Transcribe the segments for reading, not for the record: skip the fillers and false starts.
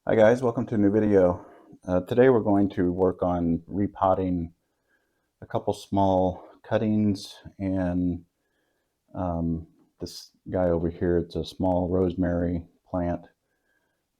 Hi guys, welcome to a new video. Today we're going to work on repotting a couple small cuttings and this guy over here. It's a small rosemary plant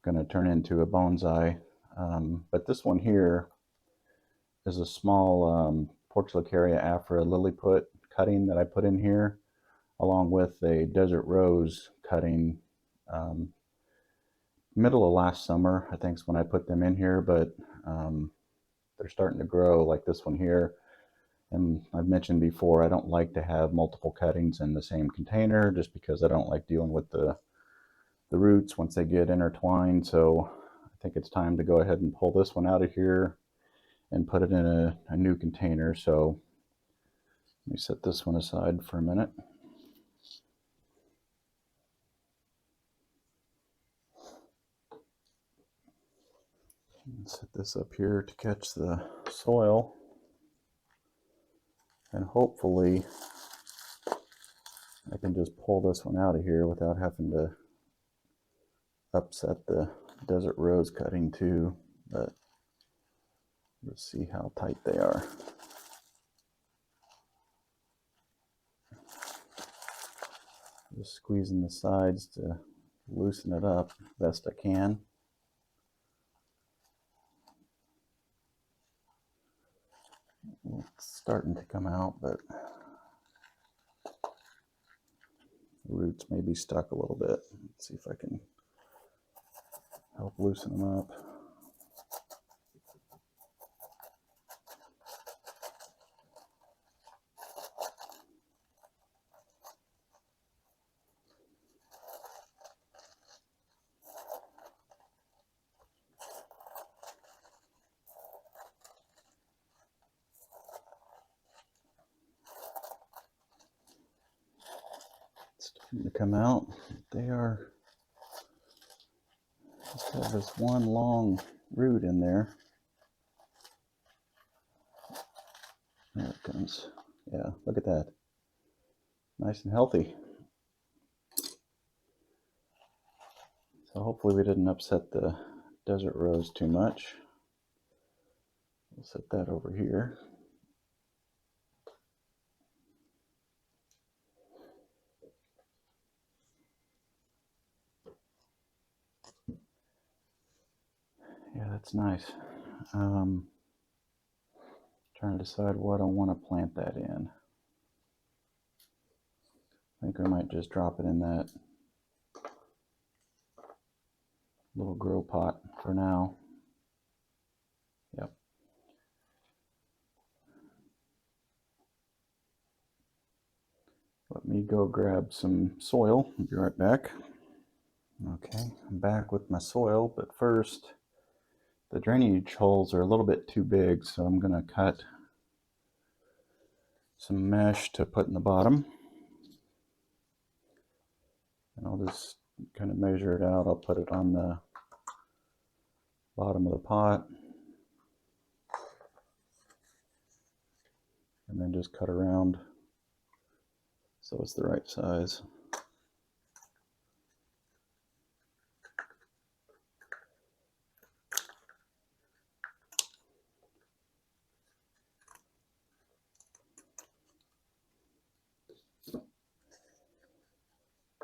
going to turn into a bonsai. But this one here is a small portulacaria afra lilliput cutting that I put in here along with a desert rose cutting. Middle of last summer, I think, is when I put them in here, but they're starting to grow like this one here. And I've mentioned before, I don't like to have multiple cuttings in the same container just because I don't like dealing with the roots once they get intertwined. So I think it's time to go ahead and pull this one out of here and put it in a new container. So let me set this one aside for a minute. Set this up here to catch the soil, and hopefully I can just pull this one out of here without having to upset the desert rose cutting too, but let's see how tight they are. Just squeezing the sides to loosen it up best I can. It's starting to come out, but the roots may be stuck a little bit. Let's see if I can help loosen them up. To come out. They are just have this one long root in there. There it comes. Yeah, look at that. Nice and healthy. So hopefully we didn't upset the desert rose too much. We'll set that over here. Yeah, that's nice. Trying to decide what I want to plant that in. I think I might just drop it in that little grow pot for now. Yep. Let me go grab some soil. I'll be right back. Okay, I'm back with my soil, but first, the drainage holes are a little bit too big, so I'm going to cut some mesh to put in the bottom. And I'll just kind of measure it out. I'll put it on the bottom of the pot. And then just cut around so it's the right size.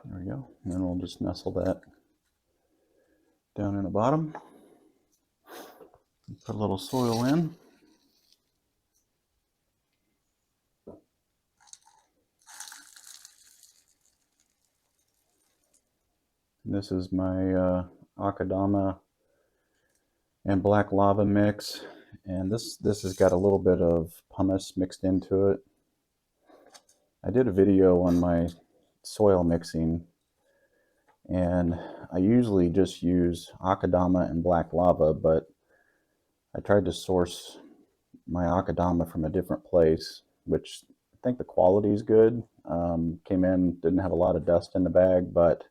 There we go. And then we'll just nestle that down in the bottom. Put a little soil in. And this is my akadama and black lava mix. And this has got a little bit of pumice mixed into it. I did a video on my soil mixing, and I usually just use akadama and black lava, but I tried to source my akadama from a different place, which I think the quality is good. Came in, didn't have a lot of dust in the bag, but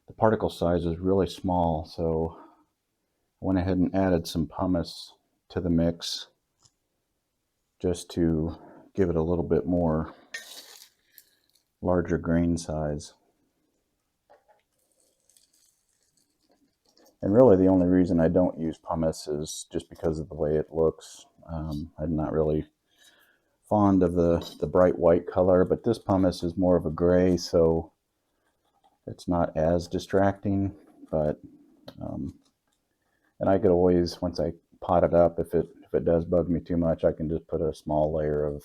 the particle size is really small, so I went ahead and added some pumice to the mix just to give it a little bit more larger grain size. And really the only reason I don't use pumice is just because of the way it looks. I'm not really fond of the bright white color, but this pumice is more of a gray, so it's not as distracting. But and I could always, once I pot it up, if it does bug me too much, I can just put a small layer of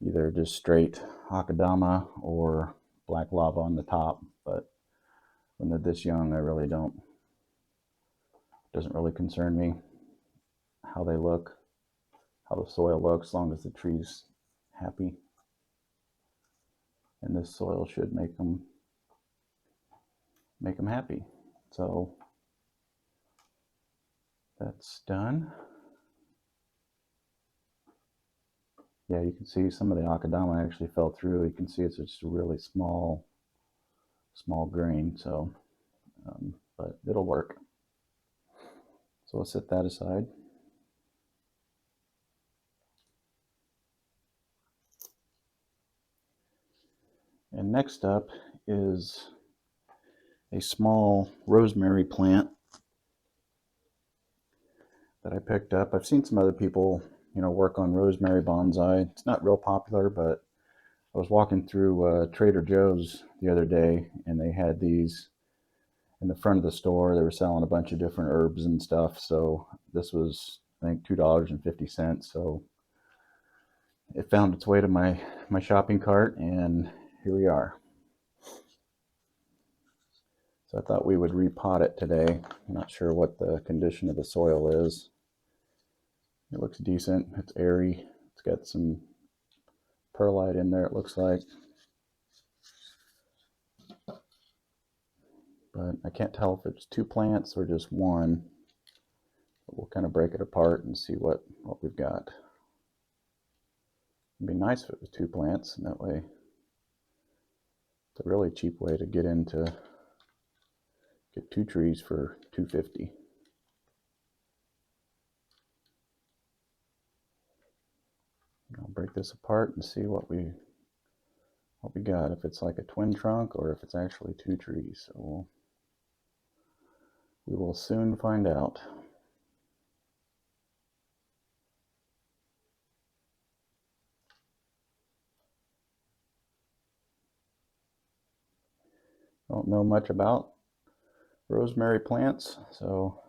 either just straight akadama or black lava on the top. But when they're this young, I really don't, it doesn't really concern me how they look, how the soil looks, as long as the tree's happy. And this soil should make them happy. So that's done. Yeah, you can see some of the akadama actually fell through. You can see it's just a really small grain. So, but it'll work. So we'll set that aside. And next up is a small rosemary plant that I picked up. I've seen some other people, work on rosemary bonsai. It's not real popular, but I was walking through Trader Joe's the other day, and they had these in the front of the store. They were selling a bunch of different herbs and stuff. So this was, I think, $2.50. So it found its way to my shopping cart, and here we are. So I thought we would repot it today. I'm not sure what the condition of the soil is. It looks decent. It's airy. It's got some perlite in there, it looks like. But I can't tell if it's two plants or just one. But we'll kind of break it apart and see what we've got. It'd be nice if it was two plants, and that way it's a really cheap way to get two trees for $2.50. I'll break this apart and see what we got, if it's like a twin trunk or if it's actually two trees. So we will soon find out. Don't know much about rosemary plants, so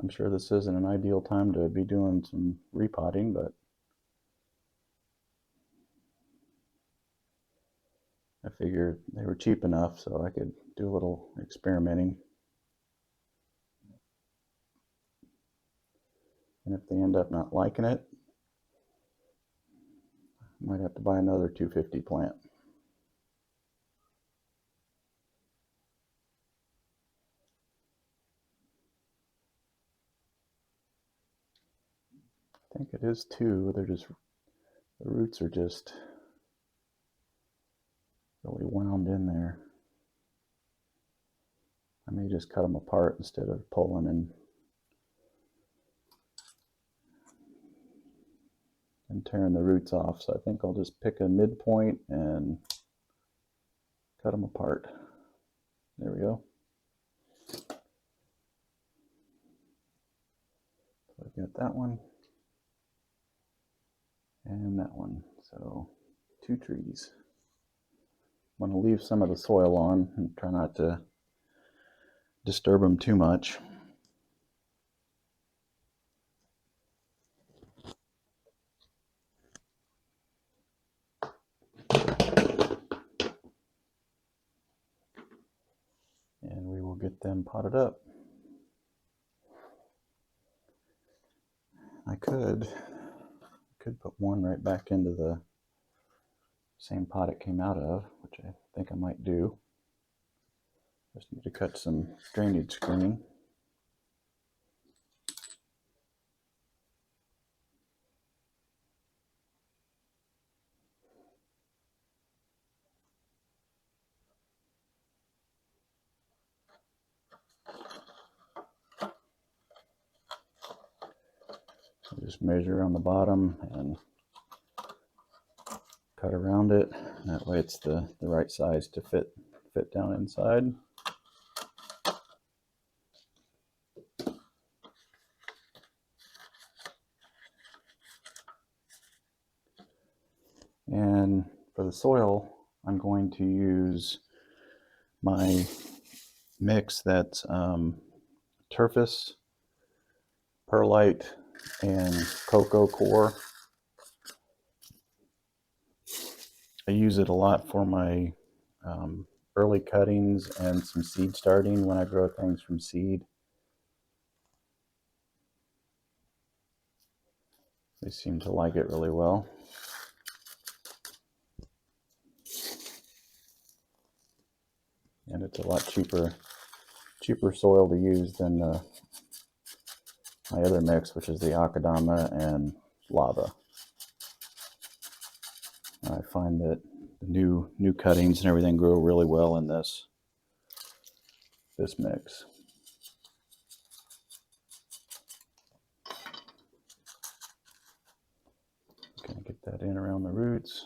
I'm sure this isn't an ideal time to be doing some repotting, but I figured they were cheap enough so I could do a little experimenting. And if they end up not liking it, I might have to buy another $2.50 plant. I think it is two. The roots are just really wound in there. I may just cut them apart instead of pulling and tearing the roots off. So I think I'll just pick a midpoint and cut them apart. There we go. So I've got that one and that one. So two trees. I'm going to leave some of the soil on and try not to disturb them too much. And we will get them potted up. I could put one right back into the same pot it came out of, which I think I might do. Just need to cut some drainage screening. Just measure on the bottom and cut around it. That way it's the right size to fit down inside. For the soil, I'm going to use my mix that's turfus, perlite, and cocoa coir. I use it a lot for my early cuttings and some seed starting when I grow things from seed. They seem to like it really well. And it's a lot cheaper soil to use than my other mix, which is the akadama and lava. I find that the new cuttings and everything grow really well in this mix. Gonna get that in around the roots.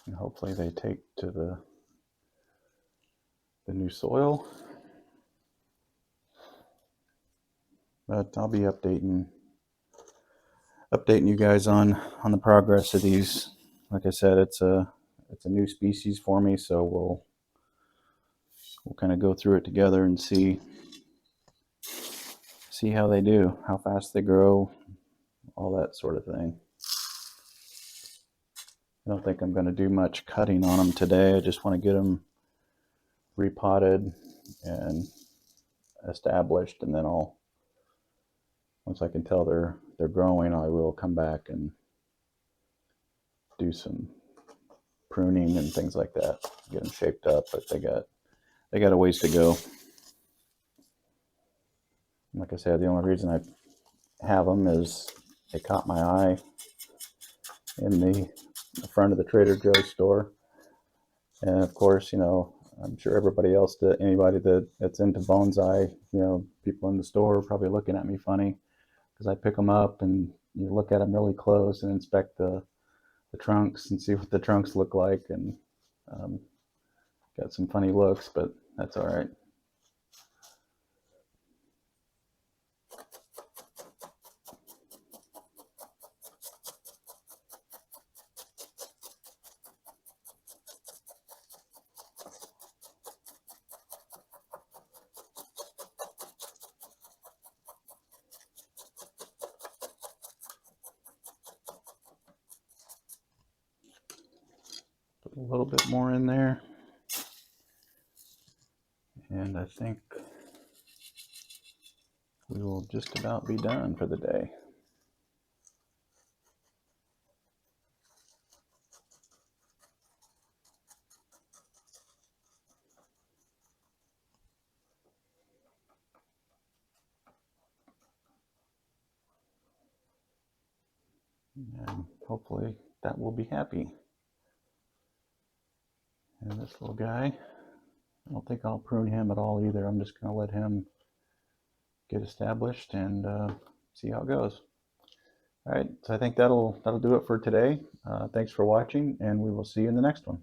And hopefully they take to the new soil. But I'll be updating you guys on the progress of these. Like I said, it's a new species for me, so we'll kind of go through it together and see how they do, how fast they grow, all that sort of thing. I don't think I'm going to do much cutting on them today. I just want to get them repotted and established, and then once I can tell they're growing, I will come back and do some pruning and things like that, get them shaped up. But they got a ways to go. Like I said, the only reason I have them is they caught my eye in the front of the Trader Joe's store. And of course, I'm sure anybody that's into bonsai, people in the store are probably looking at me funny because I pick them up and you look at them really close and inspect the trunks and see what the trunks look like, and got some funny looks, but that's all right. Put a little bit more in there, and I think we will just about be done for the day. And hopefully that will be happy. And this little guy, I don't think I'll prune him at all either. I'm just going to let him get established and see how it goes. All right, so I think that'll do it for today. Thanks for watching, and we will see you in the next one.